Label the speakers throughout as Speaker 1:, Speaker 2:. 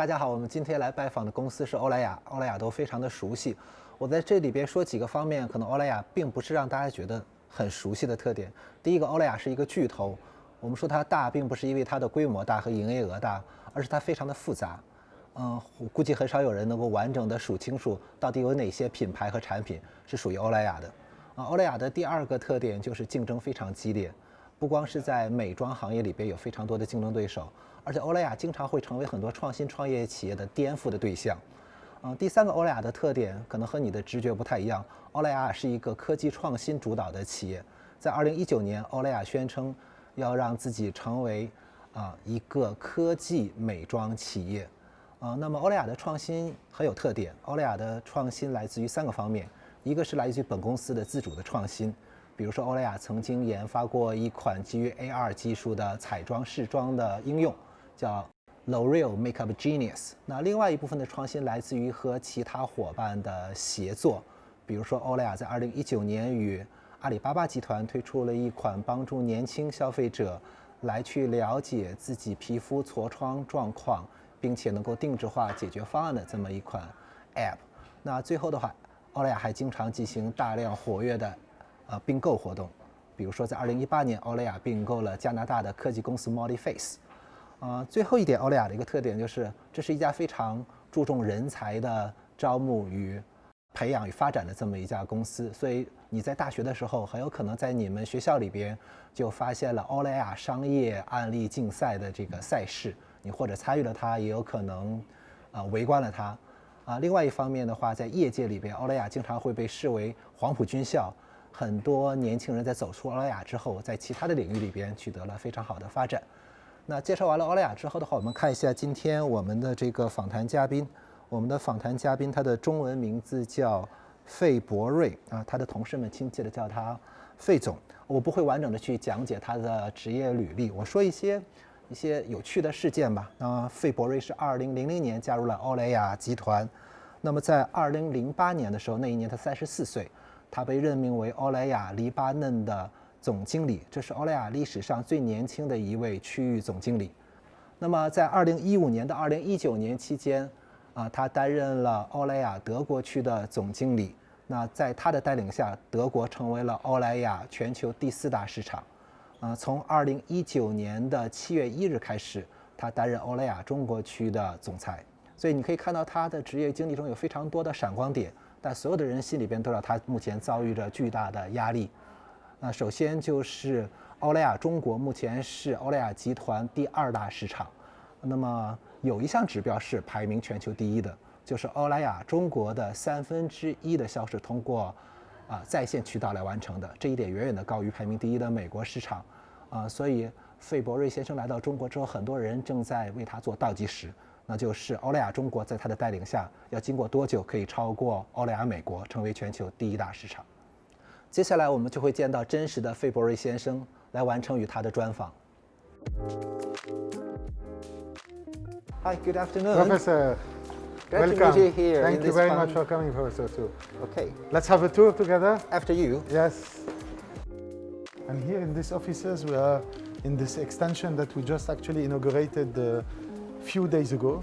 Speaker 1: 大家好，我们今天来拜访的公司是欧莱雅，欧莱雅都非常的熟悉。我在这里边说几个方面，可能欧莱雅并不是让大家觉得很熟悉的特点。第一个，欧莱雅是一个巨头，我们说它大，并不是因为它的规模大和营业额大，而是它非常的复杂。我估计很少有人能够完整的数清楚到底有哪些品牌和产品是属于欧莱雅的。欧莱雅的第二个特点就是竞争非常激烈，不光是在美妆行业里边有非常多的竞争对手，而且欧莱雅经常会成为很多创新创业企业的颠覆的对象。第三个欧莱雅的特点可能和你的直觉不太一样，欧莱雅是一个科技创新主导的企业。在2019年，欧莱雅宣称要让自己成为一个科技美妆企业。那么欧莱雅的创新很有特点，欧莱雅的创新来自于3个方面，一个是来自于本公司的自主的创新，比如说欧莱雅曾经研发过一款基于 AR 技术的彩妆试妆的应用，叫 L'Oreal Makeup Genius。那另外一部分的创新来自于和其他伙伴的协作，比如说欧莱雅在2019年与阿里巴巴集团推出了一款帮助年轻消费者来去了解自己皮肤痤疮状况，并且能够定制化解决方案的这么一款 App。那最后的话，欧莱雅还经常进行大量活跃的并购活动，比如说在2018年，欧莱雅并购了加拿大的科技公司 ModiFace。最后一点，欧莱雅的一个特点就是，这是一家非常注重人才的招募与培养与发展的这么一家公司，所以你在大学的时候，很有可能在你们学校里边就发现了欧莱雅商业案例竞赛的这个赛事，你或者参与了它，也有可能围观了它。另外一方面的话，在业界里边，欧莱雅经常会被视为黄埔军校，很多年轻人在走出欧莱雅之后，在其他的领域里边取得了非常好的发展。那介绍完了欧莱雅之后的话，我们看一下今天我们的这个访谈嘉宾。我们的访谈嘉宾他的中文名字叫费博瑞他的同事们亲切的叫他费总。我不会完整的去讲解他的职业履历，我说一些有趣的事件吧。费博瑞是2000年加入了欧莱雅集团，那么在2008年的时候，那一年他34岁，他被任命为欧莱雅黎巴嫩的总经理，这是欧莱雅历史上最年轻的一位区域总经理。那么在2015年到2019年期间他担任了欧莱雅德国区的总经理。那在他的带领下，德国成为了欧莱雅全球第4大市场。从2019年的7月1日开始，他担任欧莱雅中国区的总裁。所以你可以看到他的职业经历中有非常多的闪光点，但所有的人心里边都知道他目前遭遇着巨大的压力。首先就是欧莱雅中国目前是欧莱雅集团第2大市场，那么有一项指标是排名全球第1的，就是欧莱雅中国的1/3的销售通过在线渠道来完成的，这一点远远的高于排名第1的美国市场。所以费博瑞先生来到中国之后，很多人正在为他做倒计时，那就是欧莱雅中国在他的带领下要经过多久可以超过欧莱雅美国，成为全球第1大市场。接下来我们就会见到真实的费博瑞先生来完成与他的专访。Hi, good afternoon.
Speaker 2: Professor,
Speaker 1: Glad
Speaker 2: welcome.
Speaker 1: to meet you here.
Speaker 2: Thank
Speaker 1: in
Speaker 2: you
Speaker 1: this
Speaker 2: very
Speaker 1: fun...
Speaker 2: much for coming, Professor, too.
Speaker 1: Okay.
Speaker 2: Let's have a tour together.
Speaker 1: After you.
Speaker 2: Yes. And here in these offices, we are in this extension that we just actually inaugurated a few days ago.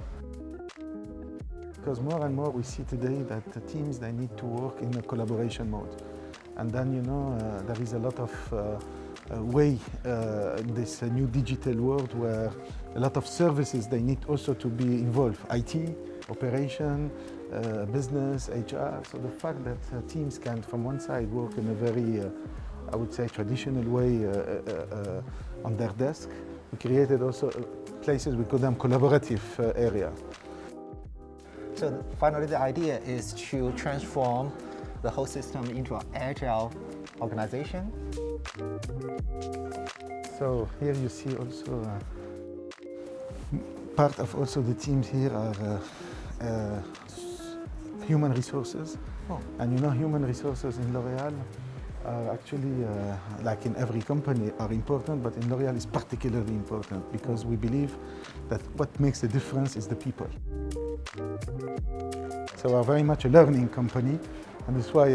Speaker 2: Because more and more we see today that the teams, they need to work in a collaboration mode. And then, there is a lot of way in this new digital world where a lot of services, they need also to be involved. IT, operation, business, HR. So the fact that teams can, from one side, work in a very, I would say, traditional way on their desk. We created also places, we call them collaborative area.
Speaker 1: So finally, the idea is to transform the whole system into an agile organization.
Speaker 2: So here you see also part of also the teams here are human resources.
Speaker 1: Oh.
Speaker 2: And human resources in L'Oréal are actually, like in every company, are important, but in L'Oréal is particularly important because we believe that what makes the difference is the people. So we're very much a learning company, and that's why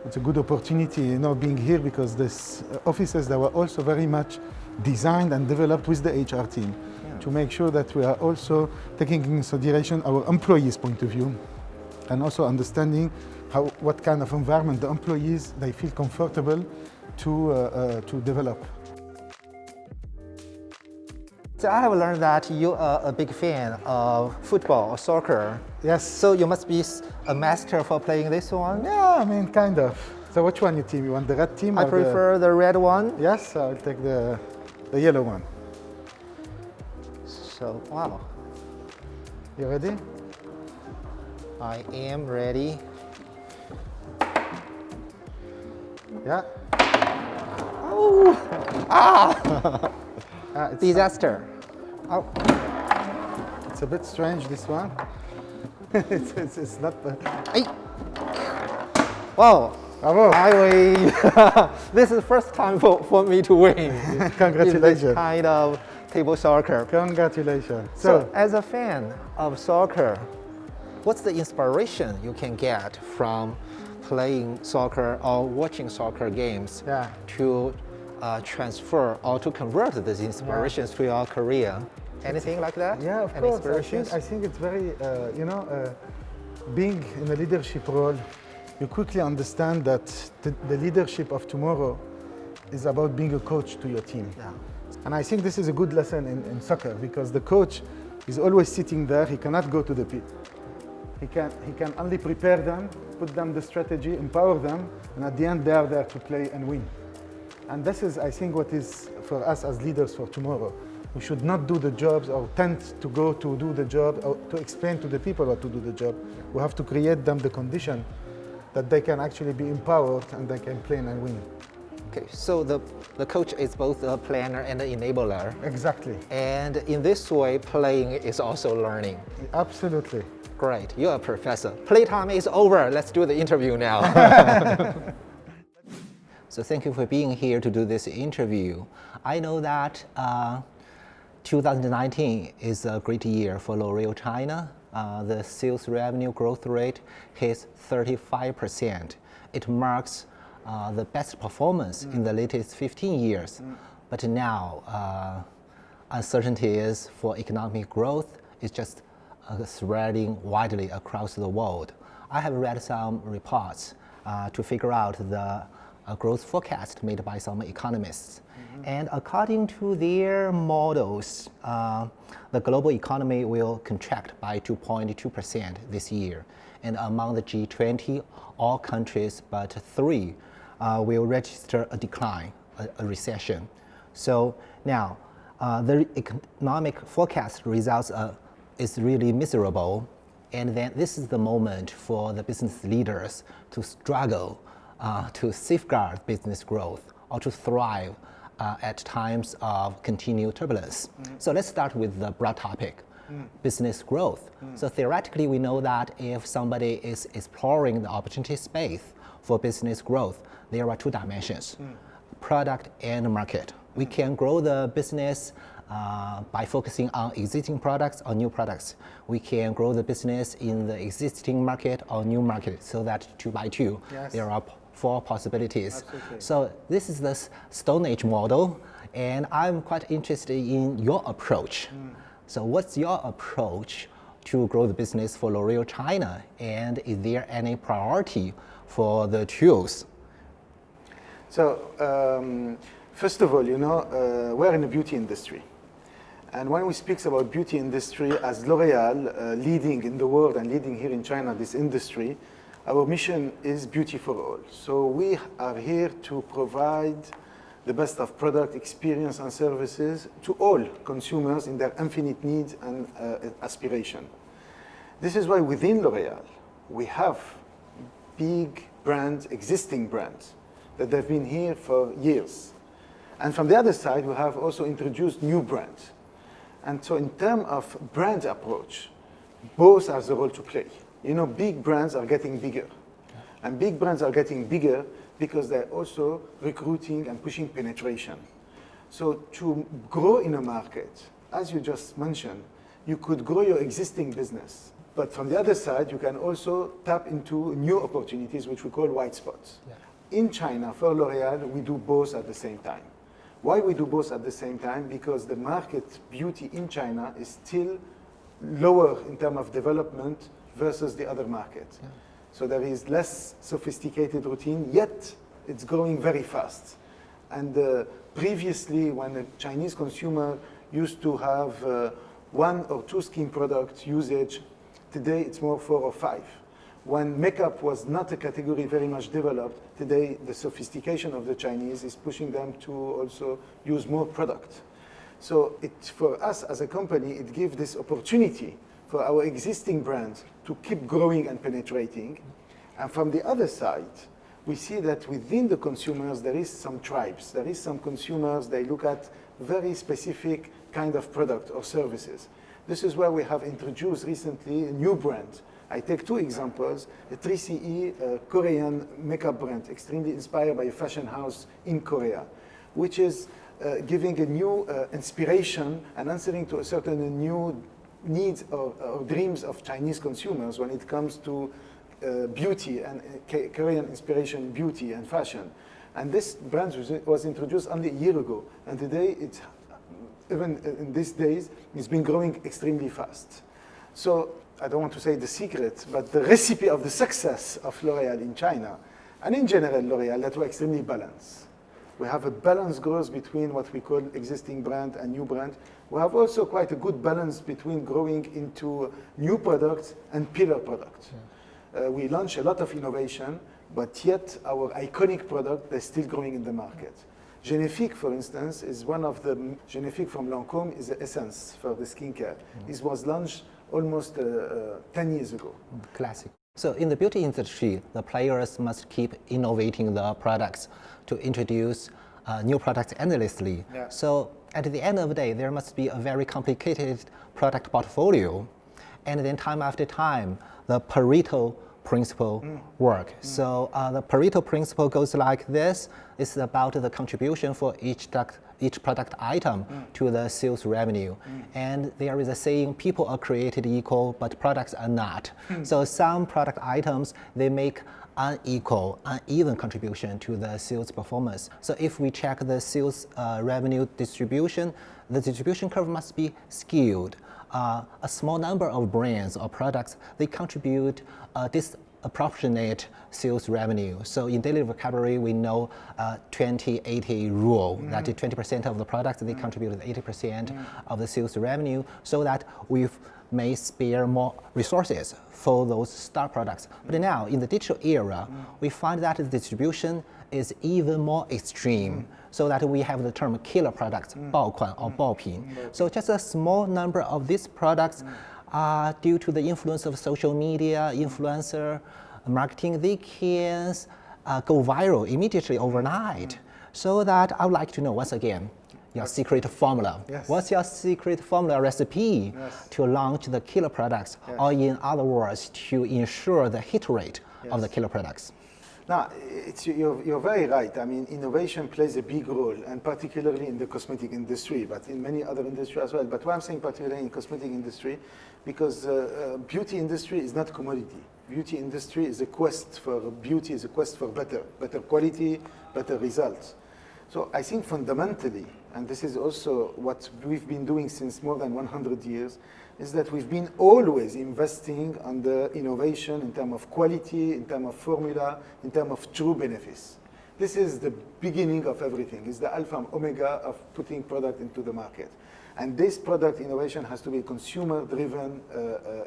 Speaker 2: it's a good opportunity, being here, because these offices that were also very much designed and developed with the HR team to to make sure that we are also taking into consideration our employees' point of view and also understanding what kind of environment the employees they feel comfortable to develop.
Speaker 1: So I have learned that you are a big fan of football or soccer.
Speaker 2: Yes.
Speaker 1: So you must be a master for playing this one?
Speaker 2: Yeah, I mean, kind of. So which one you team? You want the red team?
Speaker 1: I prefer the red one.
Speaker 2: Yes, I'll take the yellow one.
Speaker 1: So, wow.
Speaker 2: You ready?
Speaker 1: I am ready.
Speaker 2: Yeah.
Speaker 1: Oh! Ah! Disaster. Oh.
Speaker 2: It's a bit strange, this one. it's not...
Speaker 1: Hey. Wow.
Speaker 2: Bravo.
Speaker 1: I win. This is the first time for me to win.
Speaker 2: Congratulations.
Speaker 1: In this kind of table soccer.
Speaker 2: Congratulations.
Speaker 1: So, as a fan of soccer, what's the inspiration you can get from playing soccer or watching soccer games to transfer or to convert these inspirations to your career? Anything like that?
Speaker 2: Yeah, of
Speaker 1: Any
Speaker 2: course. I think it's very, being in a leadership role, you quickly understand that the leadership of tomorrow is about being a coach to your team.
Speaker 1: Yeah.
Speaker 2: And I think this is a good lesson in soccer because the coach is always sitting there. He cannot go to the pit. He can only prepare them, put them the strategy, empower them, and at the end they are there to play and win. And this is, I think, what is for us as leaders for tomorrow. We should not do the jobs or tend to go to do the job or to explain to the people how to do the job. We have to create them the condition that they can actually be empowered and they can play and win.
Speaker 1: Okay, so the coach is both a planner and an enabler.
Speaker 2: Exactly.
Speaker 1: And in this way, playing is also learning.
Speaker 2: Absolutely.
Speaker 1: Great, you're a professor. Playtime is over. Let's do the interview now. So thank you for being here to do this interview. I know that 2019 is a great year for L'Oreal China. The sales revenue growth rate hits 35%. It marks the best performance in the latest 15 years. But now, uncertainties for economic growth is just spreading widely across the world. I have read some reports to figure out the growth forecast made by some economists. And according to their models, the global economy will contract by 2.2% this year. And among the G20, all countries but 3 will register a decline, a recession. So now, the economic forecast results is really miserable. And then this is the moment for the business leaders to struggle to safeguard business growth or to thrive at times of continued turbulence. So let's start with the broad topic, business growth. So theoretically, we know that if somebody is exploring the opportunity space for business growth, there are 2 dimensions, product and market. We can grow the business by focusing on existing products or new products. We can grow the business in the existing market or new market, so that 2 by 2, there are 4 possibilities.
Speaker 2: Absolutely.
Speaker 1: So this is the Stone Age model, and I'm quite interested in your approach. So what's your approach to grow the business for L'Oreal China, and is there any priority for the tools?
Speaker 2: So, first of all, we're in the beauty industry. And when we speak about beauty industry as L'Oreal, leading in the world and leading here in China, this industry, our mission is beauty for all. So we are here to provide the best of product, experience and services to all consumers in their infinite needs and aspiration. This is why within L'Oreal, we have big brands, existing brands, that have been here for years. And from the other side, we have also introduced new brands. And so in terms of brand approach, both have the role to play. Big brands are getting bigger. And big brands are getting bigger because they're also recruiting and pushing penetration. So to grow in a market, as you just mentioned, you could grow your existing business. But from the other side, you can also tap into new opportunities, which we call white spots. In China, for L'Oreal, we do both at the same time. Why we do both at the same time? Because the market beauty in China is still lower in terms of development versus the other markets. Yeah. So there is less sophisticated routine, yet it's growing very fast. And previously, when a Chinese consumer used to have 1 or 2 skin product usage, today it's more 4 or 5. When makeup was not a category very much developed, today the sophistication of the Chinese is pushing them to also use more product. So for us as a company, it gives this opportunity for our existing brands to keep growing and penetrating. And from the other side, we see that within the consumers, there is some tribes. There is some consumers, they look at very specific kind of product or services. This is where we have introduced recently a new brand. I take 2 examples, a 3CE Korean makeup brand, extremely inspired by a fashion house in Korea, which is giving a new inspiration and answering to a certain new needs or dreams of Chinese consumers when it comes to beauty and Korean inspiration in beauty and fashion. And this brand was introduced only a year ago, and today it's, even in these days, it's been growing extremely fast. So I don't want to say the secret, but the recipe of the success of L'Oréal in China, and in general L'Oréal, that we're extremely balanced. We have a balanced growth between what we call existing brand and new brand. We have also quite a good balance between growing into new products and pillar products. Yeah. We launch a lot of innovation, but yet our iconic product is still growing in the market. Genifique, for instance, is one of the, Genifique from Lancôme is the essence for the skincare. This was launched almost 10 years ago.
Speaker 1: Classic. So in the beauty industry, the players must keep innovating the products to introduce new products endlessly. Yeah. So at the end of the day, there must be a very complicated product portfolio. And then time after time, the Pareto principle work. So the Pareto principle goes like this. It's about the contribution for each product item to the sales revenue. And there is a saying, people are created equal, but products are not. So some product items, they make unequal, uneven contribution to the sales performance. So if we check the sales revenue distribution, the distribution curve must be skewed. A small number of brands or products, they contribute disproportionate sales revenue. So in daily vocabulary, we know 20-80 rule, that 20% of the products, they contribute 80% of the sales revenue, so that we may spare more resources for those star products. But now, in the digital era, we find that the distribution is even more extreme, so that we have the term killer products, 爆款 or 爆品. So just a small number of these products are due to the influence of social media, influencer marketing, they can go viral immediately overnight. So that I would like to know once again, your secret formula. Yes. What's your secret formula recipe to launch the killer products, or in other words, to ensure the hit rate of the killer products?
Speaker 2: Now, you're very right. I mean, innovation plays a big role, and particularly in the cosmetic industry, but in many other industries as well. But why I'm saying particularly in cosmetic industry, because beauty industry is not commodity. Beauty industry is a quest for beauty, is a quest for better quality, better results. So I think fundamentally, and this is also what we've been doing since more than 100 years, is that we've been always investing on the innovation in terms of quality, in terms of formula, in terms of true benefits. This is the beginning of everything. It's the alpha and omega of putting product into the market. And this product innovation has to be consumer-driven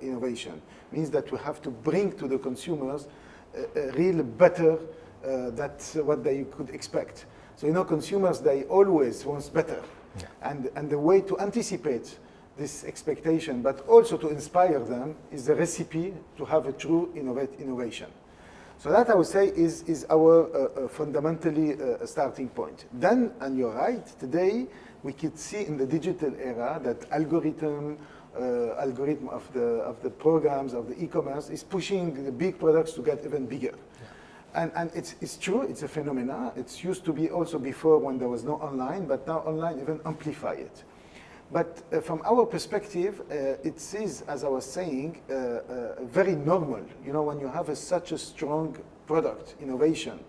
Speaker 2: innovation. Means that we have to bring to the consumers a real better that's what they could expect. So you know, consumers, they always want better. Yeah. And the way to anticipate this expectation, but also to inspire them, is the recipe to have a true innovation. So that, I would say, is our fundamentally starting point. Then, and you're right, today we could see in the digital era that algorithm of the programs, of the e-commerce, is pushing the big products to get even bigger. Yeah. And it's true, it's a phenomena. It's used to be also before when there was no online, but now online even amplify it. But from our perspective, it is, as I was saying, very normal. You know, when you have such a strong product innovation,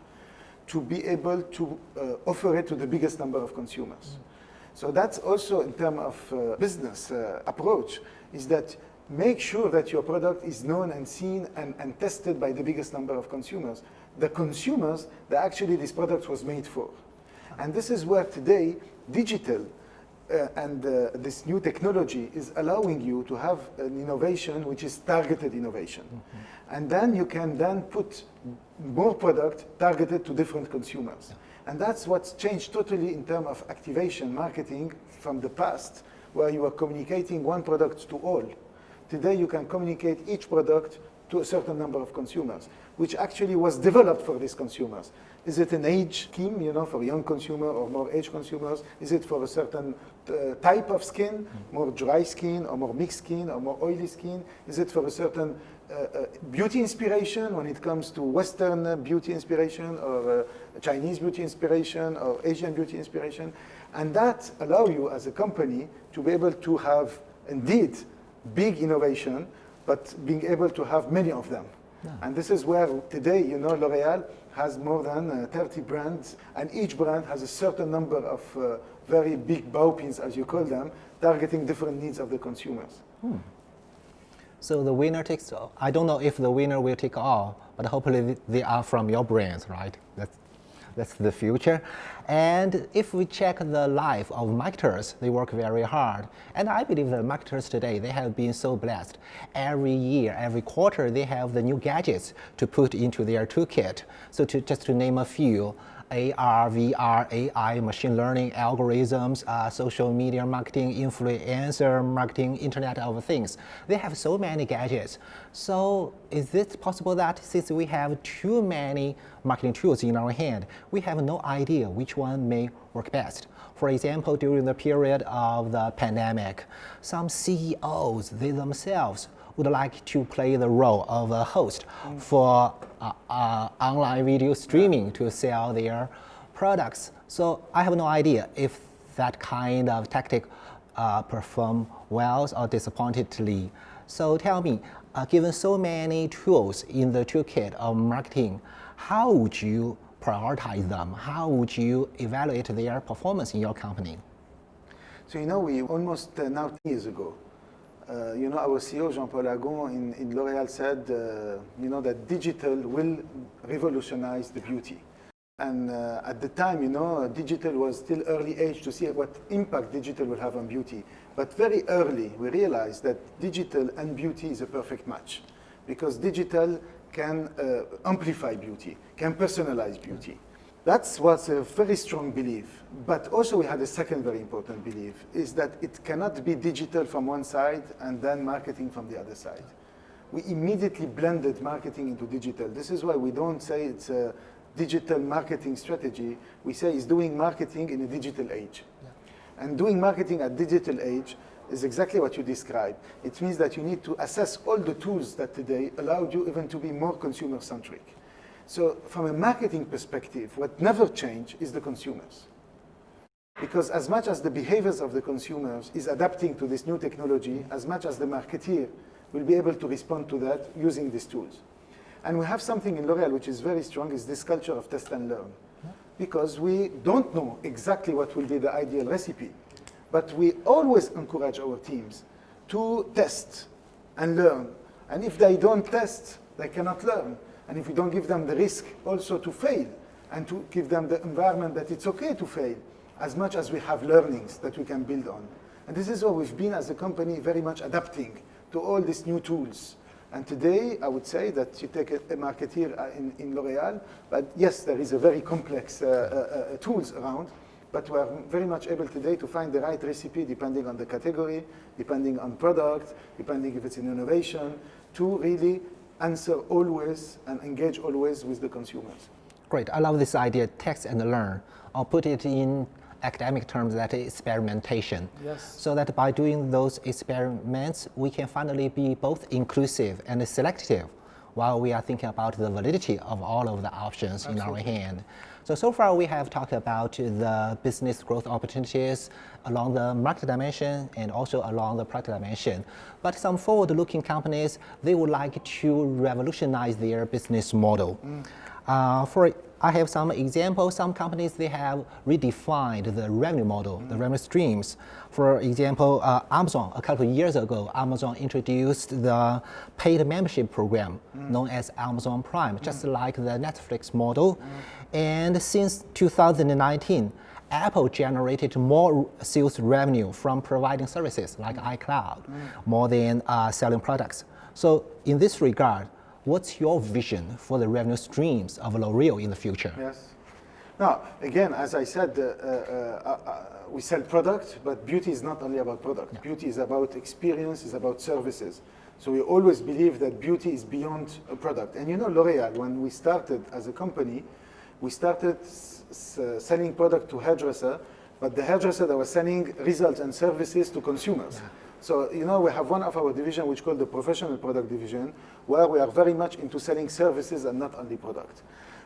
Speaker 2: to be able to offer it to the biggest number of consumers. So that's also in terms of business approach, is that make sure that your product is known and seen and tested by the biggest number of consumers. The consumers that actually this product was made for. And this is where today digital and this new technology is allowing you to have an innovation which is targeted innovation. And then you can then put more product targeted to different consumers. And that's what's changed totally in terms of activation marketing from the past, where you were communicating one product to all. Today you can communicate each product to a certain number of consumers, which actually was developed for these consumers. Is it an age scheme, for young consumer or more age consumers? Is it for a certain type of skin, more dry skin or more mixed skin or more oily skin? Is it for a certain beauty inspiration when it comes to Western beauty inspiration or Chinese beauty inspiration or Asian beauty inspiration? And that allows you as a company to be able to have indeed big innovation, but being able to have many of them. Yeah. And this is where today, L'Oréal has more than 30 brands, and each brand has a certain number of very big bow pins, as you call them, targeting different needs of the consumers.
Speaker 1: So the winner takes all. I don't know if the winner will take all, but hopefully they are from your brands, right? That's the future. And if we check the life of marketers, they work very hard. And I believe the marketers today, they have been so blessed. Every year, every quarter, they have the new gadgets to put into their toolkit. So just to name a few, AR, VR, AI, machine learning, algorithms, social media marketing, influencer marketing, Internet of Things. They have so many gadgets. So is it possible that since we have too many marketing tools in our hand, we have no idea which one may work best? For example, during the period of the pandemic, some CEOs, they themselves would like to play the role of a host for online video streaming to sell their products. So I have no idea if that kind of tactic perform well or disappointedly. So tell me, given so many tools in the toolkit of marketing, how would you prioritize them? How would you evaluate their performance in your company?
Speaker 2: So we almost now 10 years ago, our CEO, Jean-Paul Agon, in L'Oréal said, that digital will revolutionize the beauty. And at the time, digital was still early age to see what impact digital will have on beauty. But very early, we realized that digital and beauty is a perfect match, because digital can amplify beauty, can personalize beauty. That was a very strong belief. But also we had a second very important belief, is that it cannot be digital from one side and then marketing from the other side. We immediately blended marketing into digital. This is why we don't say it's a digital marketing strategy. We say it's doing marketing in a digital age. Yeah. And doing marketing at digital age is exactly what you described. It means that you need to assess all the tools that today allow you even to be more consumer-centric. So from a marketing perspective, what never changes is the consumers. Because as much as the behaviors of the consumers is adapting to this new technology, as much as the marketeer will be able to respond to that using these tools. And we have something in L'Oréal which is very strong, is this culture of test and learn. Because we don't know exactly what will be the ideal recipe, but we always encourage our teams to test and learn. And if they don't test, they cannot learn. And if we don't give them the risk also to fail, and to give them the environment that it's okay to fail, as much as we have learnings that we can build on. And this is where we've been as a company very much adapting to all these new tools. And today, I would say that you take a marketeer in L'Oréal, but yes, there is a very complex tools around, but we are very much able today to find the right recipe depending on the category, depending on product, depending if it's an innovation, to really answer always and engage always with the consumers.
Speaker 1: Great, I love this idea, test and learn. I'll put it in academic terms, that is experimentation.
Speaker 2: Yes.
Speaker 1: So that by doing those experiments, we can finally be both inclusive and selective while we are thinking about the validity of all of the options in our hand. So far we have talked about the business growth opportunities along the market dimension and also along the product dimension. But some forward-looking companies, they would like to revolutionize their business model. I have some examples. Some companies, they have redefined the revenue model, the revenue streams. For example, Amazon, a couple of years ago, Amazon introduced the paid membership program known as Amazon Prime, just like the Netflix model. And since 2019, Apple generated more sales revenue from providing services like iCloud, more than selling products. So in this regard, what's your vision for the revenue streams of L'Oreal in the future?
Speaker 2: Yes. Now, again, as I said, we sell products, but beauty is not only about product. Yeah. Beauty is about experience, is about services. So we always believe that beauty is beyond a product. And you know, L'Oreal, when we started as a company, we started selling product to hairdresser, but the hairdresser that was selling results and services to consumers. Yeah. So, you know, we have one of our division which is called the professional product division, where we are very much into selling services and not only product.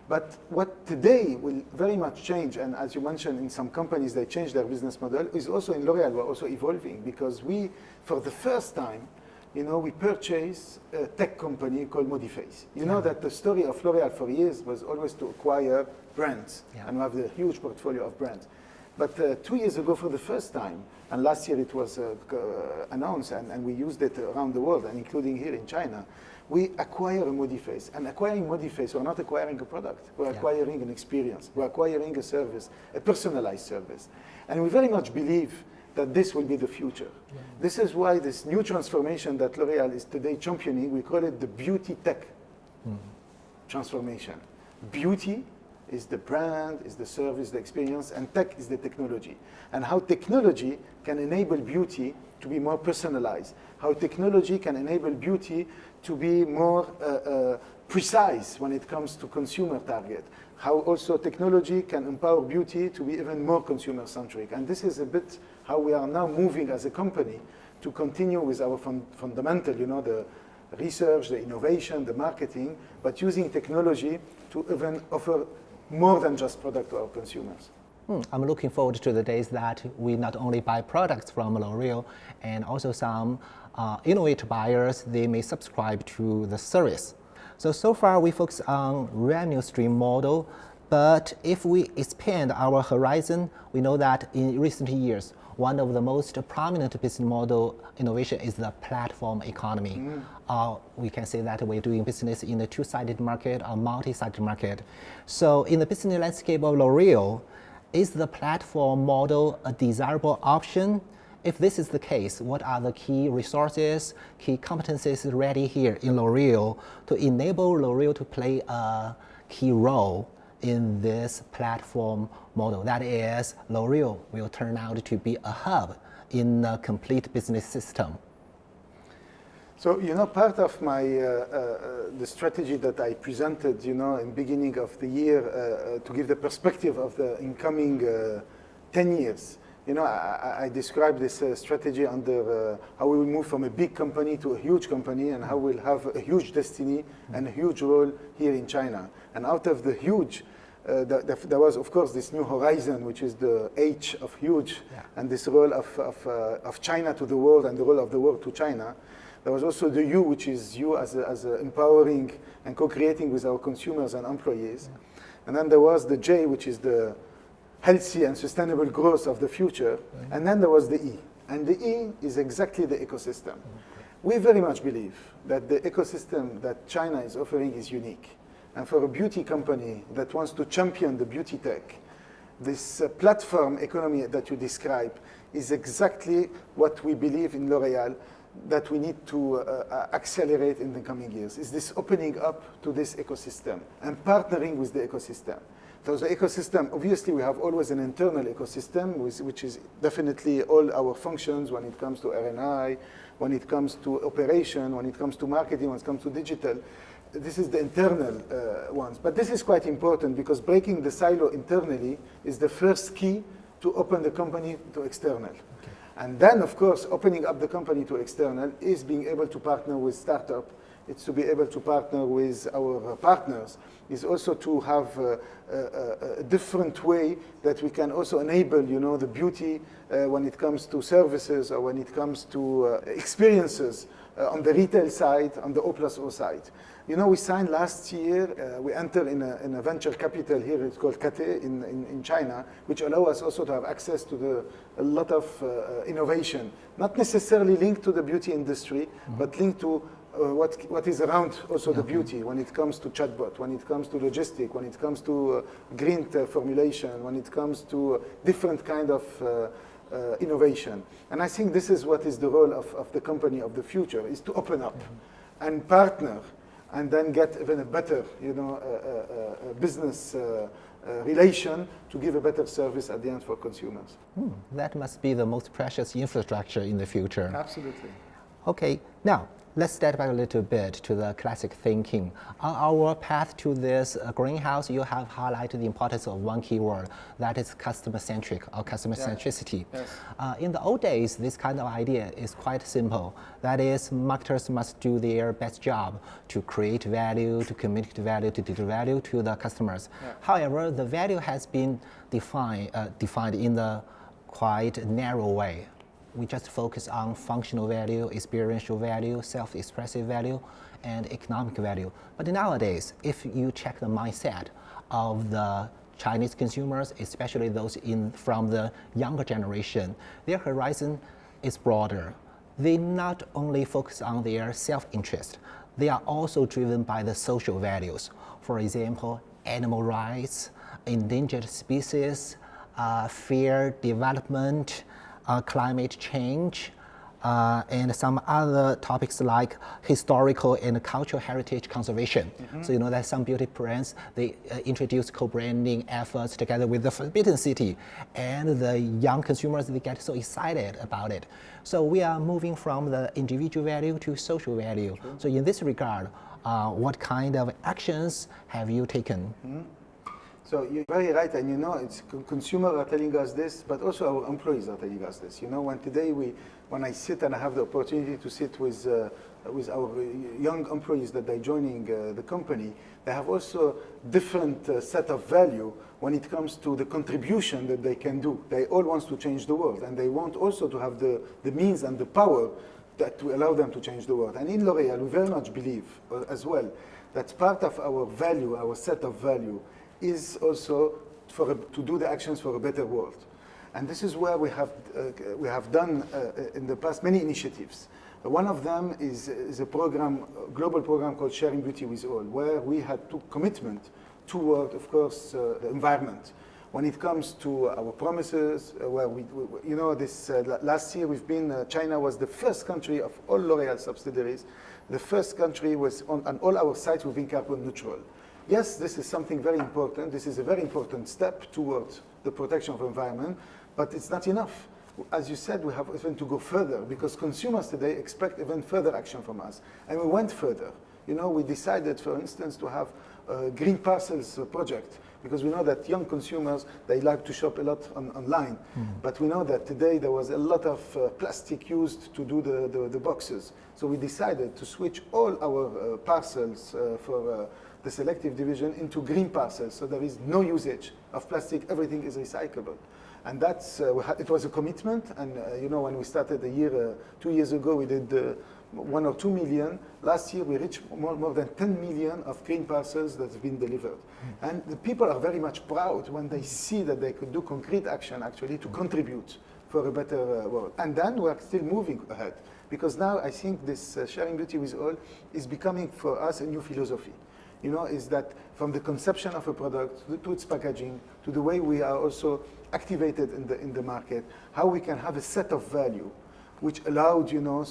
Speaker 2: But what today will very much change, and as you mentioned, in some companies they change their business model, is also in L'Oreal we're also evolving, because we, for the first time, you know, we purchased a tech company called Modiface. You know that the story of L'Oreal for years was always to acquire brands and have the huge portfolio of brands. But 2 years ago, for the first time, and last year it was announced, and we used it around the world, and including here in China, we acquire a Modiface. And acquiring Modiface, we're not acquiring a product, we're acquiring an experience, we're acquiring a service, a personalized service. And we very much believe that this will be the future. Yeah. This is why this new transformation that L'Oreal is today championing, we call it the beauty tech transformation. Beauty is the brand, is the service, the experience, and tech is the technology. And how technology can enable beauty to be more personalized, how technology can enable beauty to be more precise when it comes to consumer target, how also technology can empower beauty to be even more consumer-centric. And this is a bit how we are now moving as a company to continue with our fundamental, you know, the research, the innovation, the marketing, but using technology to even offer more than just product to our consumers.
Speaker 1: I'm looking forward to the days that we not only buy products from L'Oreal, and also some innovative buyers, they may subscribe to the service. So far we focus on revenue stream model, but if we expand our horizon, we know that in recent years, one of the most prominent business model innovation is the platform economy. We can say that we're doing business in a two-sided market or multi-sided market. So in the business landscape of L'Oreal, is the platform model a desirable option? If this is the case, what are the key resources, key competencies ready here in L'Oreal to enable L'Oreal to play a key role in this platform model? That is, L'Oreal will turn out to be a hub in a complete business system.
Speaker 2: So, you know, part of my, the strategy that I presented, you know, in beginning of the year to give the perspective of the incoming 10 years, you know, I described this strategy under how we will move from a big company to a huge company, and how we'll have a huge destiny and a huge role here in China. And out of the huge, there was, of course, this new horizon, which is the H of huge, and this role of China to the world and the role of the world to China. There was also the U, which is you as empowering and co-creating with our consumers and employees. And then there was the J, which is the healthy and sustainable growth of the future. And then there was the E. And the E is exactly the ecosystem. We very much believe that the ecosystem that China is offering is unique. And for a beauty company that wants to champion the beauty tech, this platform economy that you describe is exactly what we believe in L'Oreal that we need to accelerate in the coming years, is this opening up to this ecosystem and partnering with the ecosystem. So the ecosystem, obviously we have always an internal ecosystem, which is definitely all our functions when it comes to R&I, when it comes to operation, when it comes to marketing, when it comes to digital. This is the internal ones. But this is quite important, because breaking the silo internally is the first key to open the company to external. And then, of course, opening up the company to external is being able to partner with startup. It's to be able to partner with our partners. Is also to have a different way that we can also enable, you know, the beauty when it comes to services or when it comes to experiences on the retail side, on the O+O side. You know, we signed last year, we entered in a venture capital here, it's called Cathay in China, which allow us also to have access to a lot of innovation, not necessarily linked to the beauty industry, but linked to what is around also the beauty, when it comes to chatbot, when it comes to logistic, when it comes to green formulation, when it comes to different kind of innovation. And I think this is what is the role of the company of the future, is to open up and partner and then get even a better, you know, business relation to give a better service at the end for consumers.
Speaker 1: That must be the most precious infrastructure in the future.
Speaker 2: Absolutely.
Speaker 1: Okay, now let's step back a little bit to the classic thinking. On our path to this greenhouse, you have highlighted the importance of one keyword, that is customer-centric or customer centricity.
Speaker 2: Yes.
Speaker 1: In the old days, this kind of idea is quite simple. That is, marketers must do their best job to create value, to communicate value, to deliver value to the customers.
Speaker 2: Yeah.
Speaker 1: However, the value has been defined in the quite narrow way. We just focus on functional value, experiential value, self-expressive value, and economic value. But nowadays, if you check the mindset of the Chinese consumers, especially those from the younger generation, their horizon is broader. They not only focus on their self-interest, they are also driven by the social values. For example, animal rights, endangered species, fair development, climate change, and some other topics like historical and cultural heritage conservation. So you know that some beauty brands, they introduce co-branding efforts together with the Forbidden City, and the young consumers, they get so excited about it. So we are moving from the individual value to social value. So in this regard, what kind of actions have you taken?
Speaker 2: So you're very right, and you know, it's consumers are telling us this, but also our employees are telling us this. You know, when I sit and I have the opportunity to sit with our young employees that are joining the company, they have also different set of value when it comes to the contribution that they can do. They all want to change the world, and they want also to have the means and the power that to allow them to change the world. And in L'Oréal, we very much believe as well that part of our value, our set of value, is also to do the actions for a better world. And this is where we have done in the past many initiatives. One of them is a global program called Sharing Beauty with All, where we had took commitment toward, of course, the environment. When it comes to our promises, where you know, this last year China was the first country of all L'Oréal subsidiaries. The first country was on all our sites we've been carbon neutral. Yes, this is something very important. This is a very important step towards the protection of the environment, but it's not enough. As you said, we have even to go further, because consumers today expect even further action from us. And we went further. You know, we decided, for instance, to have a green parcels project, because we know that young consumers, they like to shop a lot online. But we know that today there was a lot of plastic used to do the boxes. So we decided to switch all our parcels for the selective division into green parcels, so there is no usage of plastic, everything is recyclable. And that's, it was a commitment, and you know, when we started 2 years ago, we did 1 or 2 million. Last year we reached more than 10 million of green parcels that have been delivered. And the people are very much proud when they see that they could do concrete action actually to contribute for a better world. And then we are still moving ahead, because now I think this Sharing Beauty with All is becoming for us a new philosophy. You know, is that from the conception of a product to its packaging, to the way we are also activated in the market, how we can have a set of value which allowed, you know,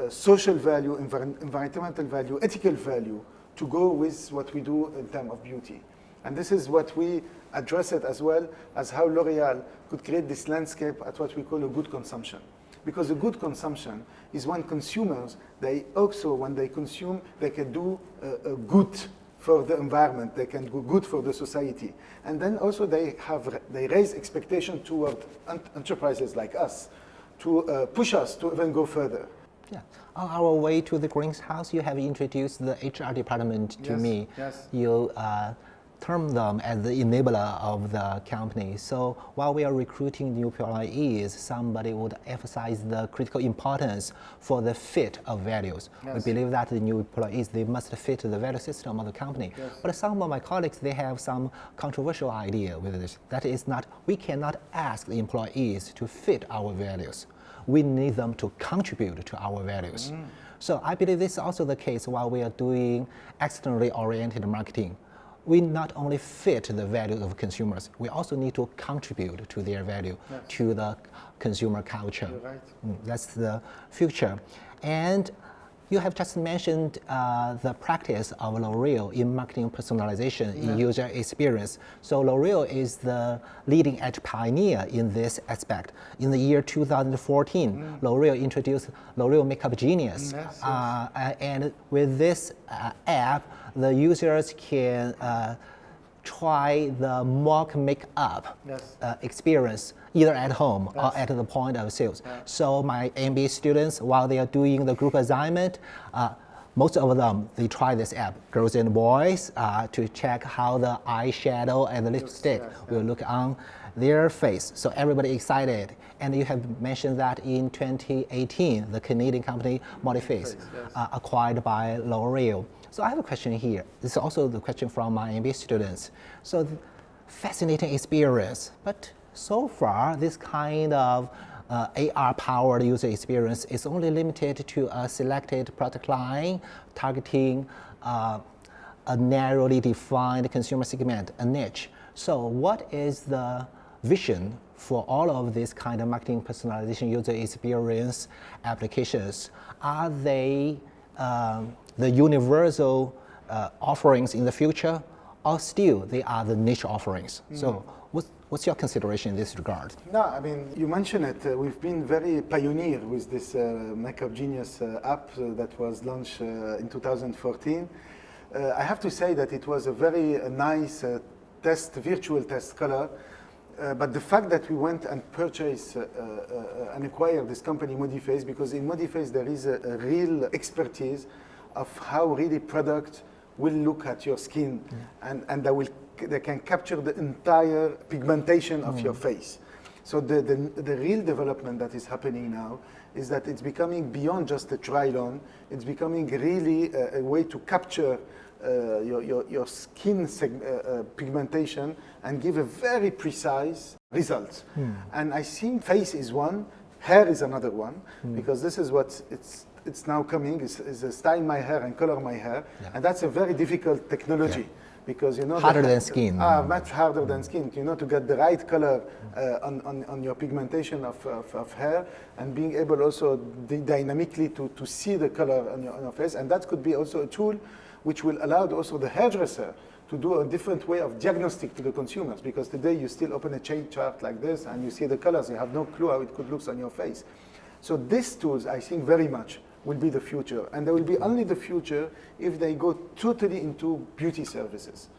Speaker 2: social value, environmental value, ethical value to go with what we do in terms of beauty. And this is what we address it as well as how L'Oréal could create this landscape at what we call a good consumption. Because a good consumption is when consumers, they also, when they consume, they can do a good for the environment, they can do good for the society. And then also they raise expectation toward enterprises like us to push us to even go further.
Speaker 1: Yeah. On our way to the greenhouse, you have introduced the HR department to me.
Speaker 2: Yes.
Speaker 1: You term them as the enabler of the company. So while we are recruiting new employees, somebody would emphasize the critical importance for the fit of values.
Speaker 2: Yes.
Speaker 1: We believe that the new employees, they must fit the value system of the company.
Speaker 2: Yes.
Speaker 1: But some of my colleagues, they have some controversial idea with this. That is not, we cannot ask the employees to fit our values. We need them to contribute to our values. So I believe this is also the case while we are doing externally oriented marketing. We not only fit the values of consumers, we also need to contribute to their value, to the consumer culture.
Speaker 2: You're right.
Speaker 1: That's the future. And you have just mentioned the practice of L'Oreal in marketing personalization in user experience. So L'Oreal is the leading edge pioneer in this aspect. In the year 2014, L'Oreal introduced L'Oreal Makeup Genius. And with this app, the users can try the mock makeup experience either at home or at the point of sales. So my MBA students, while they are doing the group assignment, most of them, they try this app, girls and boys, to check how the eyeshadow and the lipstick will look on their face. So everybody excited. And you have mentioned that in 2018, the Canadian company Modiface acquired by L'Oreal. So I have a question here. This is also the question from my MBA students. So fascinating experience, but so far this kind of AR-powered user experience is only limited to a selected product line targeting a narrowly defined consumer segment, a niche. So what is the vision for all of this kind of marketing personalization user experience applications? Are they the universal offerings in the future, or still they are the niche offerings? So what's your consideration in this regard?
Speaker 2: No, I mean, you mentioned it. We've been very pioneer with this Makeup Genius app that was launched in 2014. I have to say that it was a very nice virtual test color. But the fact that we went and purchased and acquired this company Modiface, because in Modiface there is a real expertise of how really product will look at your skin, and they can capture the entire pigmentation of your face. So the real development that is happening now is that it's becoming beyond just a try-on. It's becoming really a way to capture your skin pigmentation and give a very precise result. And I think face is one, hair is another one, because this is what it's now coming, is style my hair and color my hair, and that's a very difficult technology. Because
Speaker 1: harder than skin.
Speaker 2: Much harder than skin. To get the right color on your pigmentation of hair, and being able also dynamically to see the color on your face, and that could be also a tool which will allow also the hairdresser to do a different way of diagnostic to the consumers. Because today you still open a chain chart like this and you see the colors, you have no clue how it could look on your face. So these tools, I think very much will be the future, and they will be only the future if they go totally into beauty services.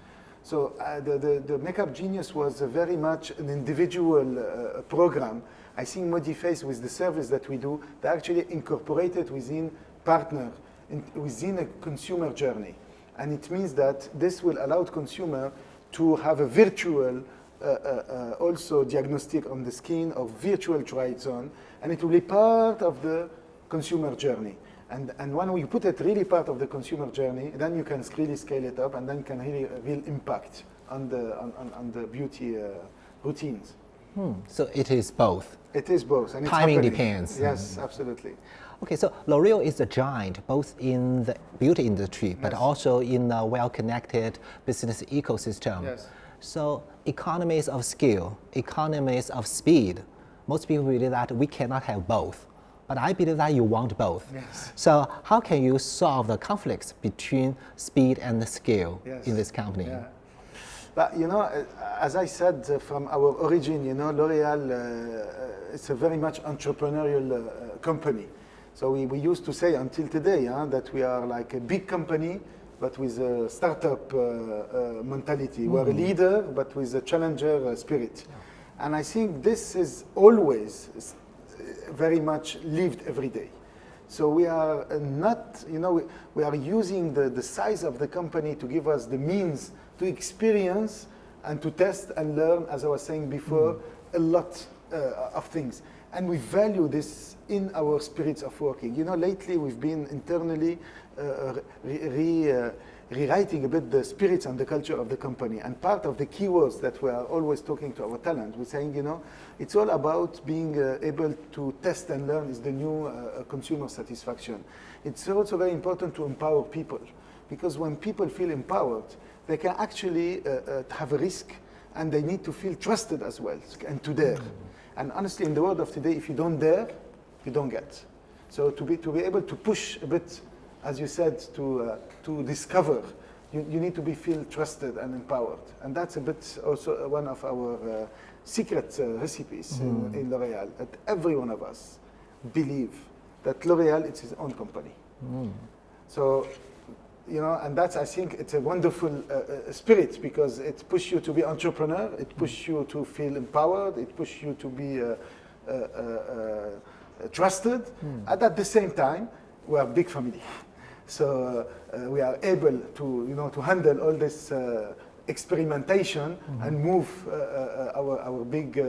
Speaker 2: So the Makeup Genius was very much an individual program. I think Modiface, with the service that we do, they actually incorporated within partner, within a consumer journey. And it means that this will allow the consumer to have a virtual also diagnostic on the skin, or virtual try-it-on, and it will be part of the consumer journey. And when we put it really part of the consumer journey, then you can really scale it up, and then can really real impact on the beauty routines.
Speaker 1: So it is both.
Speaker 2: It is both. And
Speaker 1: timing depends.
Speaker 2: Yes, absolutely.
Speaker 1: Okay, so L'Oreal is a giant both in the beauty industry, but also in the well-connected business ecosystem.
Speaker 2: Yes.
Speaker 1: So economies of scale, economies of speed, most people believe that we cannot have both. But I believe that you want both.
Speaker 2: Yes.
Speaker 1: So how can you solve the conflicts between speed and the scale in this company?
Speaker 2: Yeah. But as I said from our origin, L'Oreal is a very much entrepreneurial company. So we used to say until today that we are like a big company, but with a startup mentality. We're a leader, but with a challenger spirit. Yeah. And I think this is always very much lived every day. So we are not, we are using the size of the company to give us the means to experience and to test and learn, as I was saying before, a lot of things. And we value this in our spirits of working. Lately we've been internally rewriting a bit the spirits and the culture of the company. And part of the keywords that we are always talking to our talent, we're saying, it's all about being able to test and learn is the new consumer satisfaction. It's also very important to empower people, because when people feel empowered, they can actually have a risk, and they need to feel trusted as well, and to dare. And honestly, in the world of today, if you don't dare, you don't get. So to be able to push a bit, as you said, to discover, you need to feel trusted and empowered. And that's a bit also one of our secret recipes in L'Oréal, that every one of us believe that L'Oréal is his own company. So, and that's, I think, it's a wonderful spirit, because it pushes you to be entrepreneur, it pushes you to feel empowered, it pushes you to be trusted, and at the same time, we are a big family. So we are able to, to handle all this experimentation and move our big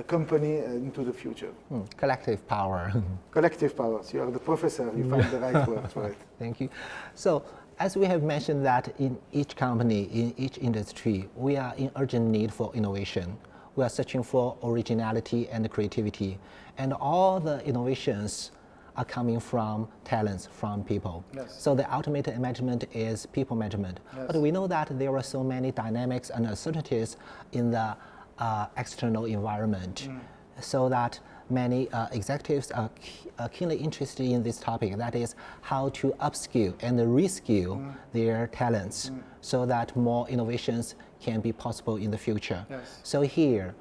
Speaker 2: company into the future.
Speaker 1: Collective power.
Speaker 2: Collective powers. You are the professor. You find the right word for it.
Speaker 1: Thank you. So, as we have mentioned that in each company, in each industry, we are in urgent need for innovation. We are searching for originality and creativity. And all the innovations are coming from talents, from people.
Speaker 2: Yes.
Speaker 1: So the ultimate management is people management.
Speaker 2: Yes.
Speaker 1: But we know that there are so many dynamics and uncertainties in the external environment, so that many executives are keenly interested in this topic, that is how to upskill and reskill their talents so that more innovations can be possible in the future.
Speaker 2: Yes.
Speaker 1: So here,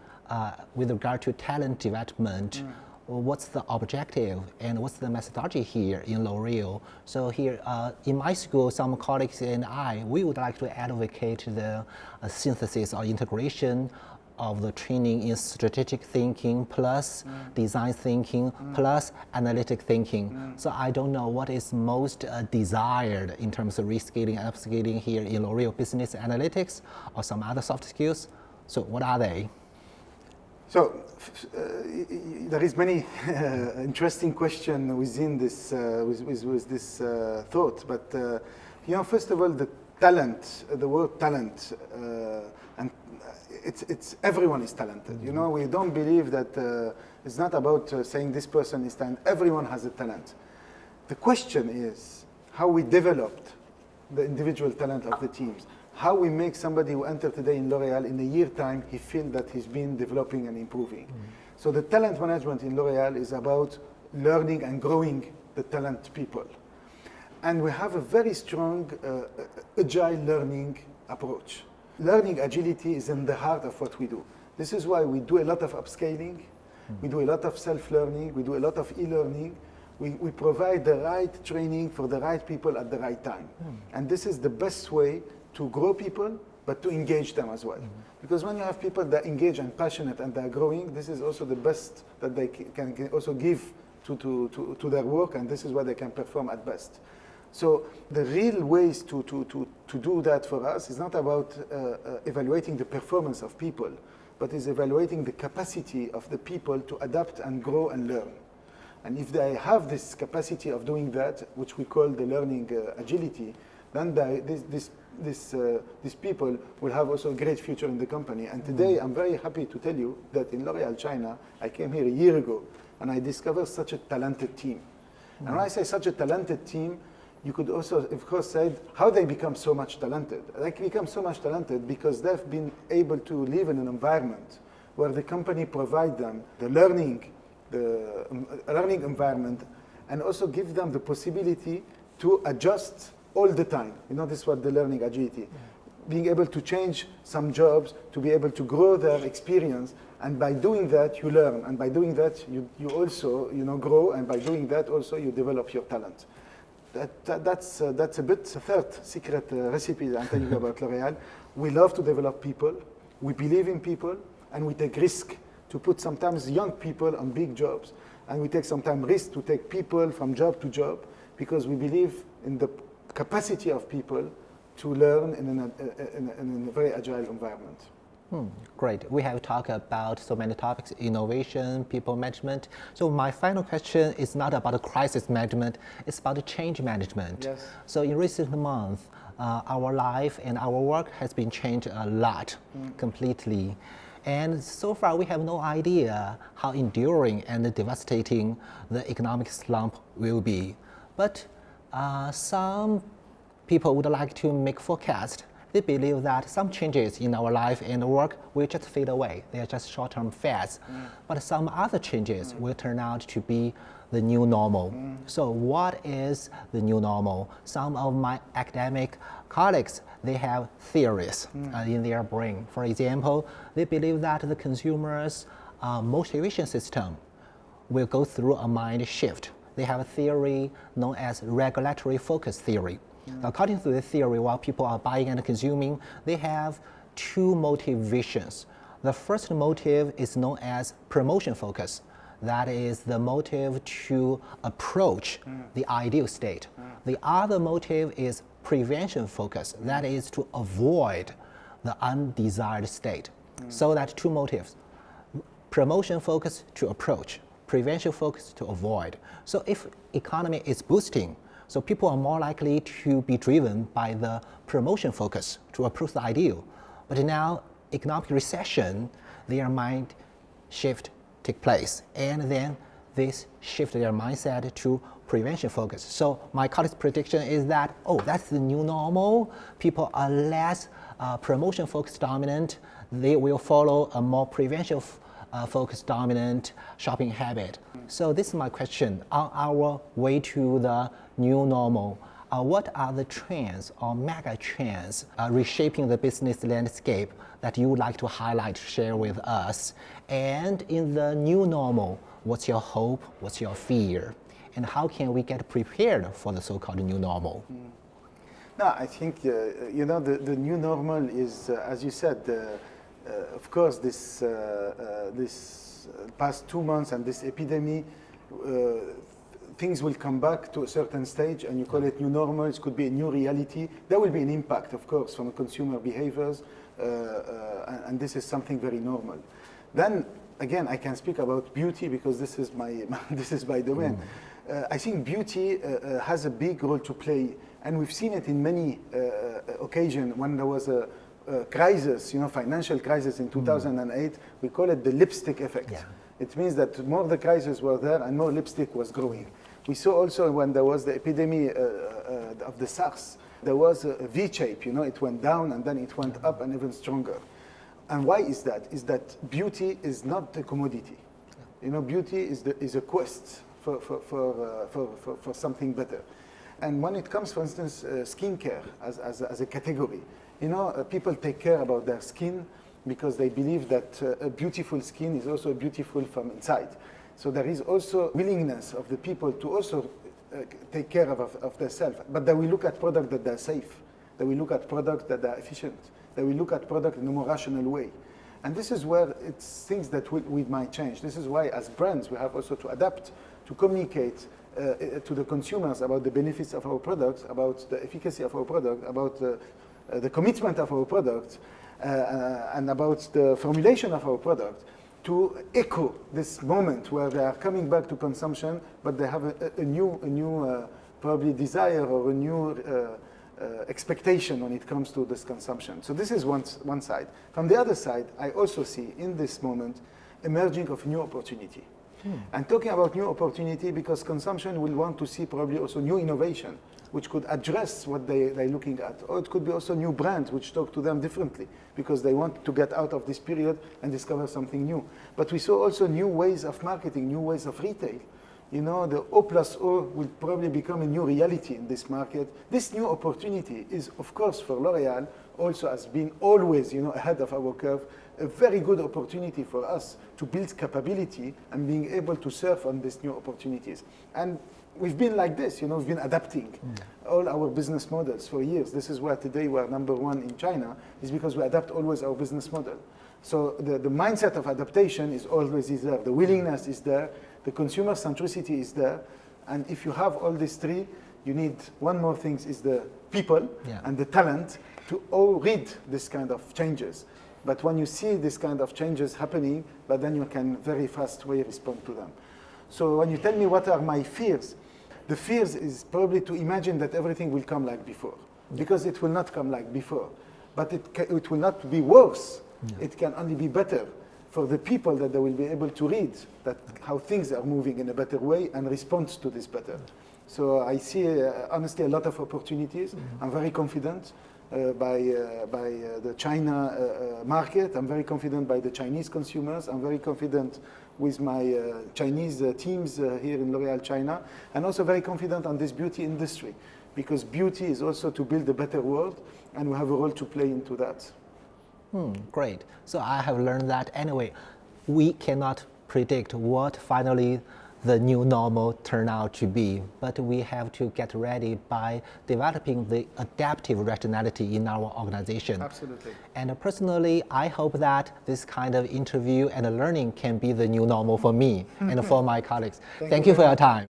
Speaker 1: with regard to talent development, what's the objective and what's the methodology here in L'Oréal? So here in my school, some colleagues and we would like to advocate the synthesis or integration of the training in strategic thinking plus design thinking plus analytic thinking. So I don't know what is most desired in terms of reskilling and upskilling here in L'Oréal business analytics or some other soft skills. So what are they?
Speaker 2: So there is many interesting question within this with this thought, but first of all, the talent, the word talent, and it's everyone is talented. We don't believe that it's not about saying this person is talented. Everyone has a talent. The question is how we developed the individual talent of the teams. How we make somebody who entered today in L'Oréal, in a year time, he feels that he's been developing and improving. So the talent management in L'Oréal is about learning and growing the talent people. And we have a very strong agile learning approach. Learning agility is in the heart of what we do. This is why we do a lot of upscaling, we do a lot of self-learning, we do a lot of e-learning. We provide the right training for the right people at the right time. And this is the best way to grow people, but to engage them as well. Because when you have people that engage and passionate and they're growing, this is also the best that they can also give to their work, and this is what they can perform at best. So the real ways to do that for us is not about evaluating the performance of people, but is evaluating the capacity of the people to adapt and grow and learn. And if they have this capacity of doing that, which we call the learning agility, then these people will have also a great future in the company. And today I'm very happy to tell you that in L'Oréal China, I came here a year ago and I discovered such a talented team. And when I say such a talented team, you could also, of course, say how they become so much talented. They become so much talented because they've been able to live in an environment where the company provides them the learning environment, and also give them the possibility to adjust all the time. This is what the learning agility. Being able to change some jobs, to be able to grow their experience, and by doing that you learn, and by doing that you also grow, and by doing that also you develop your talent. That's a bit a third secret recipe I'm telling you about L'Oréal. We love to develop people, we believe in people, and we take risk to put sometimes young people on big jobs. and we take sometimes risks to take people from job to job because we believe in the capacity of people to learn in a very agile environment.
Speaker 1: Great. We have talked about so many topics, innovation, people management. So my final question is not about crisis management, it's about change management.
Speaker 2: Yes.
Speaker 1: So in recent months, our life and our work has been changed a lot, completely. And so far we have no idea how enduring and devastating the economic slump will be. But some people would like to make forecast. They believe that some changes in our life and work will just fade away. They are just short-term fads. But some other changes will turn out to be the new normal. So what is the new normal? Some of my academic colleagues, they have theories in their brain. For example, they believe that the consumer's motivation system will go through a mind shift. They have a theory known as regulatory focus theory. According to this theory, while people are buying and consuming, they have two motivations. The first motive is known as promotion focus. That is the motive to approach the ideal state. The other motive is prevention focus. That is to avoid the undesired state. So that two motives, promotion focus to approach, prevention focus to avoid. So if economy is boosting, so people are more likely to be driven by the promotion focus to approach the ideal. But now, economic recession, their mind shift take place, and then this shift their mindset to prevention focus. So my colleague's prediction is that, that's the new normal. People are less promotion focus dominant. They will follow a more prevention focus dominant shopping habit. So this is my question. On our way to the new normal, what are the trends or mega trends reshaping the business landscape that you would like to highlight, share with us? And in the new normal, what's your hope, what's your fear? And how can we get prepared for the so-called new normal?
Speaker 2: No, I think, the new normal is, as you said, of course, this past 2 months and this epidemic, things will come back to a certain stage, and you call it new normal. It could be a new reality. There will be an impact, of course, from consumer behaviors, and this is something very normal. Then again, I can speak about beauty because this is my domain. I think beauty has a big role to play, and we've seen it in many occasions. When there was a crisis, financial crisis in 2008, we call it the lipstick effect.
Speaker 1: Yeah.
Speaker 2: It means that more the crisis were there and more lipstick was growing. We saw also when there was the epidemic of the SARS, there was a V shape, it went down and then it went up and even stronger. And why is that? Is that beauty is not a commodity. Beauty is a quest for something better. And when it comes, for instance, skincare as a category, people take care about their skin because they believe that a beautiful skin is also beautiful from inside. So there is also willingness of the people to also take care of themselves. But they will look at products that are safe. They will look at products that are efficient. They will look at products in a more rational way. And this is where it's things that we might change. This is why, as brands, we have also to adapt, to communicate to the consumers about the benefits of our products, about the efficacy of our product, about the commitment of our product, and about the formulation of our product, to echo this moment where they are coming back to consumption, but they have a new probably desire or a new expectation when it comes to this consumption. So this is one side. From the other side, I also see in this moment emerging of new opportunity. And talking about new opportunity, because consumption will want to see probably also new innovation, which could address what they're looking at. Or it could be also new brands which talk to them differently, because they want to get out of this period and discover something new. But we saw also new ways of marketing, new ways of retail. The O+O will probably become a new reality in this market. This new opportunity is, of course, for L'Oréal, also as being always, ahead of our curve, a very good opportunity for us to build capability and being able to surf on these new opportunities. And we've been like this, we've been adapting all our business models for years. This is why today we're number one in China, is because we adapt always our business model. So the mindset of adaptation is always there. The willingness is there. the consumer centricity is there, and if you have all these three, you need one more thing is the people and the talent to all read this kind of changes. But when you see this kind of changes happening, but then you can very fast way respond to them. So when you tell me what are my fears, the fears is probably to imagine that everything will come like before, because it will not come like before, but it will not be worse. It can only be better for the people that they will be able to read that how things are moving in a better way and respond to this better. So I see honestly a lot of opportunities. I'm very confident by the China market. I'm very confident by the Chinese consumers. I'm very confident with my Chinese teams here in L'Oréal China, and also very confident on this beauty industry, because beauty is also to build a better world, and we have a role to play into that.
Speaker 1: Great. So I have learned that anyway, we cannot predict what finally the new normal turn out to be, but we have to get ready by developing the adaptive rationality in our organization.
Speaker 2: Absolutely.
Speaker 1: And personally, I hope that this kind of interview and learning can be the new normal for me and for my colleagues. Thank you for your time.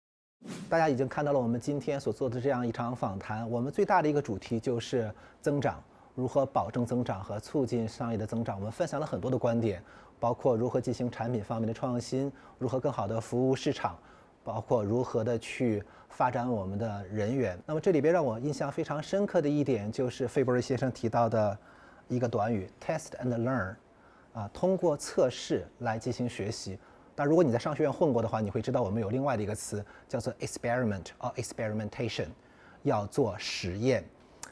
Speaker 1: 大家已经看到了我们今天所做的这样一场访谈，我们最大的一个主题就是增长，如何保证增长和促进商业的增长。我们分享了很多的观点，包括如何进行产品方面的创新，如何更好的服务市场，包括如何的去发展我们的人员。那么这里边让我印象非常深刻的一点就是费伯瑞先生提到的一个短语 test and learn， 通过测试来进行学习。但如果你在商学院混过的话，你会知道我们有另外的一个词叫做 experiment or experimentation， 要做实验。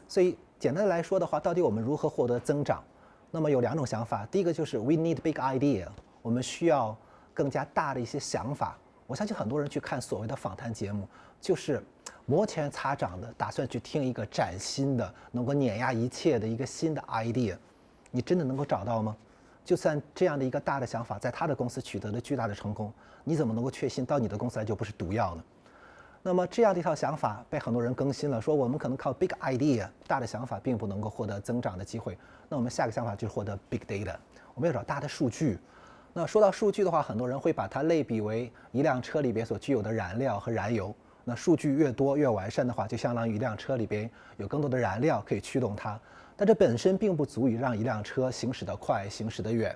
Speaker 1: 所以简单的来说的话，到底我们如何获得增长？那么有两种想法，第一个就是 we need big idea， 我们需要更加大的一些想法。我相信很多人去看所谓的访谈节目，就是摩拳擦掌的打算去听一个崭新的能够碾压一切的一个新的 idea， 你真的能够找到吗？就算这样的一个大的想法在他的公司取得了巨大的成功，你怎么能够确信到你的公司来就不是毒药呢？那么这样的一套想法被很多人更新了，说我们可能靠 big idea 大的想法并不能够获得增长的机会。那我们下个想法就是获得 big data， 我们要找大的数据。那说到数据的话，很多人会把它类比为一辆车里边所具有的燃料和燃油。那数据越多越完善的话，就相当于一辆车里边有更多的燃料可以驱动它。但这本身并不足以让一辆车行驶得快，行驶得远。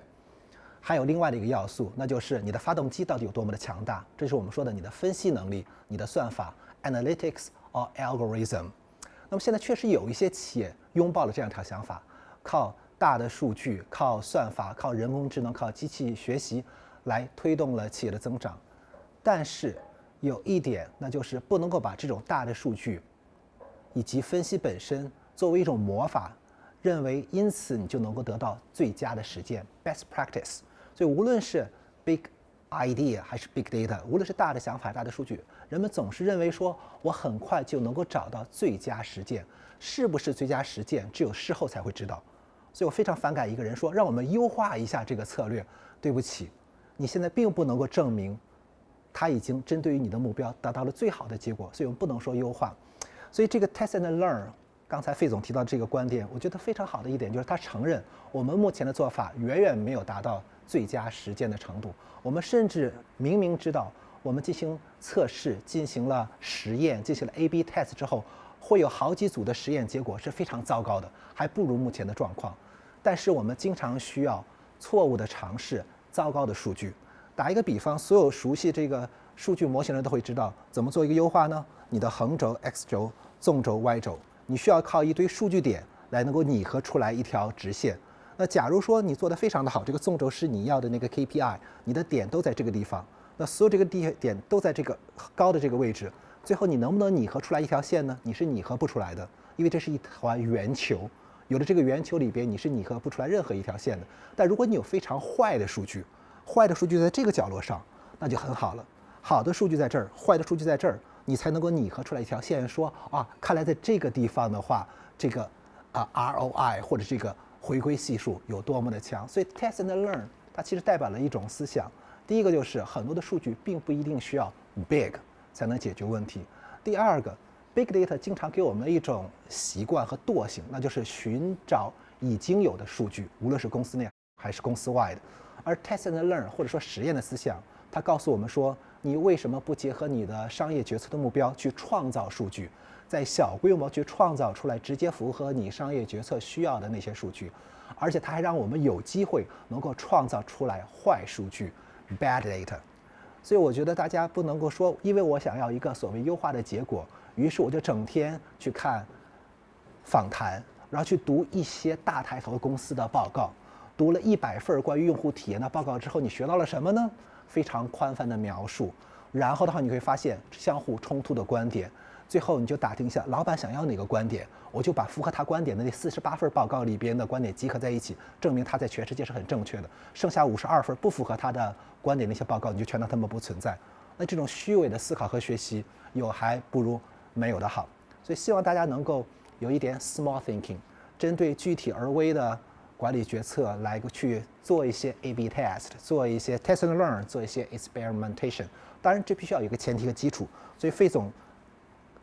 Speaker 1: 还有另外的一个要素，那就是你的发动机到底有多么的强大，这是我们说的你的分析能力，你的算法 analytics or algorithm。那么现在确实有一些企业拥抱了这样一条想法，靠大的数据，靠算法，靠人工智能，靠机器学习来推动了企业的增长。但是有一点，那就是不能够把这种大的数据以及分析本身作为一种魔法，认为因此你就能够得到最佳的实践 best practice。所以无论是 big idea 还是 big data， 无论是大的想法大的数据，人们总是认为说我很快就能够找到最佳实践，是不是最佳实践只有事后才会知道。所以我非常反感一个人说让我们优化一下这个策略，对不起，你现在并不能够证明它已经针对于你的目标达到了最好的结果，所以我们不能说优化。所以这个 test and learn， 刚才费总提到这个观点，我觉得非常好的一点就是他承认我们目前的做法远远没有达到最佳实践的程度。我们甚至明明知道我们进行测试，进行了实验，进行了 A/B test 之后，会有好几组的实验结果是非常糟糕的，还不如目前的状况。但是我们经常需要错误的尝试，糟糕的数据。打一个比方，所有熟悉这个数据模型的人都会知道怎么做一个优化呢？你的横轴 x 轴，纵轴 y 轴，你需要靠一堆数据点来能够拟合出来一条直线。那假如说你做得非常的好，这个纵轴是你要的那个 KPI， 你的点都在这个地方，那所有这个点都在这个高的这个位置，最后你能不能拟合出来一条线呢？你是拟合不出来的，因为这是一团圆球，有了这个圆球里边你是拟合不出来任何一条线的。但如果你有非常坏的数据，坏的数据在这个角落上，那就很好了。好的数据在这儿，坏的数据在这儿，你才能够拟合出来一条线，说啊，看来在这个地方的话，这个ROI 或者这个回归系数有多么的强。所以 test and learn 它其实代表了一种思想。第一个就是很多的数据并不一定需要 big 才能解决问题。第二个 big data 经常给我们一种习惯和惰性，那就是寻找已经有的数据，无论是公司内还是公司外的。而 test and learn 或者说实验的思想，它告诉我们说，你为什么不结合你的商业决策的目标去创造数据，在小规模去创造出来直接符合你商业决策需要的那些数据？而且它还让我们有机会能够创造出来坏数据 （bad data）。所以我觉得大家不能够说，因为我想要一个所谓优化的结果，于是我就整天去看访谈，然后去读一些大抬头公司的报告，读了100份关于用户体验的报告之后，你学到了什么呢？非常宽泛的描述，然后的话你会发现相互冲突的观点，最后你就打听一下老板想要哪个观点，我就把符合他观点的那48份报告里边的观点集合在一起，证明他在全世界是很正确的。剩下52份不符合他的观点那些报告，你就全当他们不存在。那这种虚伪的思考和学习，有还不如没有的好。所以希望大家能够有一点 small thinking， 针对具体而微的管理决策来去做一些 A/B test， 做一些 test and learn， 做一些 experimentation。当然，这必须要有一个前提和基础。所以费总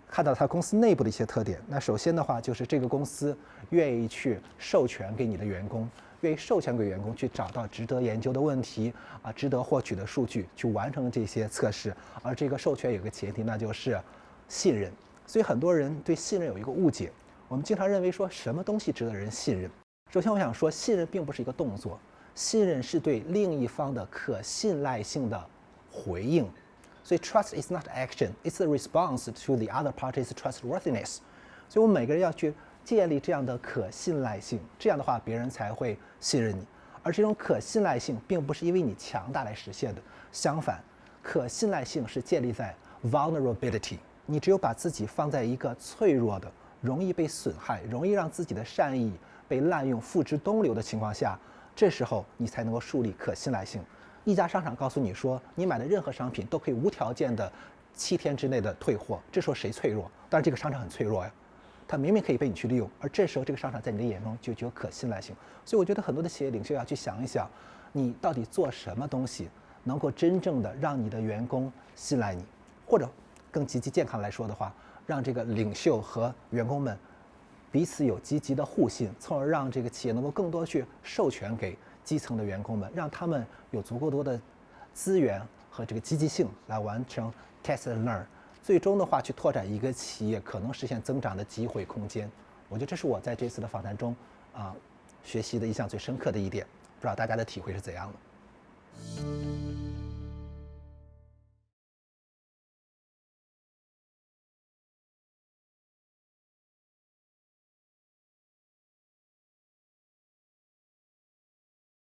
Speaker 1: 看到他公司内部的一些特点。那首先的话，就是这个公司愿意去授权给你的员工，愿意授权给员工去找到值得研究的问题啊，值得获取的数据，去完成这些测试。而这个授权有个前提，那就是信任。所以很多人对信任有一个误解，我们经常认为说什么东西值得人信任。首先我想说，信任并不是一个动作，信任是对另一方的可信赖性的回应。所以 trust is not action, it's a response to the other party's trustworthiness。所以我们每个人要去建立这样的可信赖性，这样的话别人才会信任你。而这种可信赖性并不是因为你强大来实现的，相反，可信赖性是建立在 vulnerability。你只有把自己放在一个脆弱的、容易被损害、容易让自己的善意被滥用、付之东流的情况下，这时候你才能够树立可信赖性。一家商场告诉你说，你买的任何商品都可以无条件的7天之内的退货，这时候谁脆弱？但是这个商场很脆弱呀，它明明可以被你去利用，而这时候这个商场在你的眼中就具有可信赖性。所以我觉得很多的企业领袖要去想一想，你到底做什么东西能够真正的让你的员工信赖你，或者更积极健康来说的话，让这个领袖和员工们彼此有积极的互信，从而让这个企业能够更多去授权给基层的员工们，让他们有足够多的资源和这个积极性来完成 test and learn， 最终的话去拓展一个企业可能实现增长的机会空间。我觉得这是我在这次的访谈中学习的印象最深刻的一点，不知道大家的体会是怎样的。